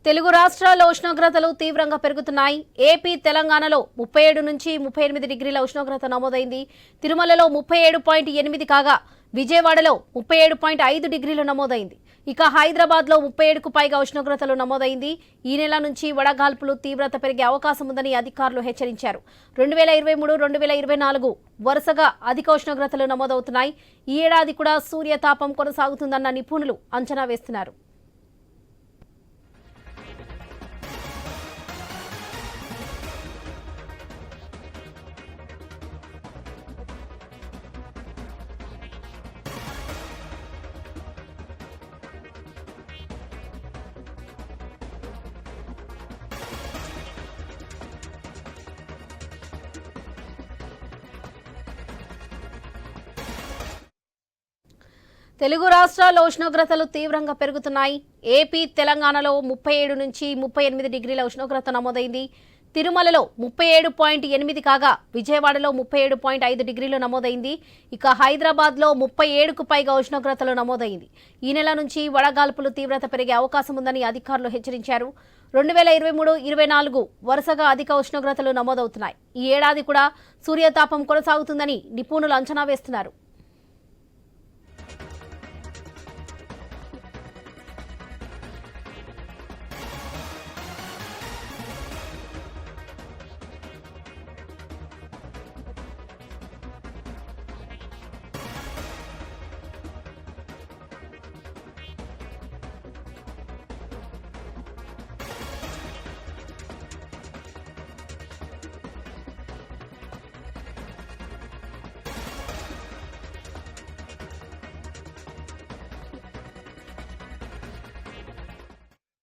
తెలుగు రాష్ట్రాల్లో ఉష్ణోగ్రతలు తీవ్రంగా పెరుగుతున్నాయి. ఏపీ, తెలంగాణలో 37 నుంచి 38 డిగ్రీల ఉష్ణోగ్రత నమోదైంది. తిరుమలలో 37.8 కాగా విజయవాడలో 37.5 డిగ్రీలు నమోదైంది. ఇక హైదరాబాద్లో 37కు పైగా ఉష్ణోగ్రతలు నమోదైంది. ఈ నెల నుంచి వడగాల్పులు తీవ్రత పెరిగే అవకాశం ఉందని అధికారులు హెచ్చరించారు. 2023-2024 వరుసగా అధిక ఉష్ణోగ్రతలు నమోదవుతున్నాయి. ఈ ఏడాది కూడా సూర్యతాపం కొనసాగుతుందన్న నిపుణులు అంచనా వేస్తున్నారు. తెలుగు రాష్ట్రాల్లో ఉష్ణోగ్రతలు తీవ్రంగా పెరుగుతున్నాయి. ఏపీ, తెలంగాణలో 37 నుంచి 38 డిగ్రీల ఉష్ణోగ్రత నమోదైంది. తిరుమలలో 37.8 కాగా విజయవాడలో 37.5 డిగ్రీలు నమోదైంది. ఇక హైదరాబాద్లో 37కు పైగా ఉష్ణోగ్రతలు నమోదైంది. ఈ నెల నుంచి వడగాల్పులు తీవ్రత పెరిగే అవకాశం ఉందని అధికారులు హెచ్చరించారు. 2023-24 వరుసగా అధిక ఉష్ణోగ్రతలు నమోదవుతున్నాయి. ఈ ఏడాది కూడా సూర్యతాపం కొనసాగుతుందని నిపుణులు అంచనా వేస్తున్నారు.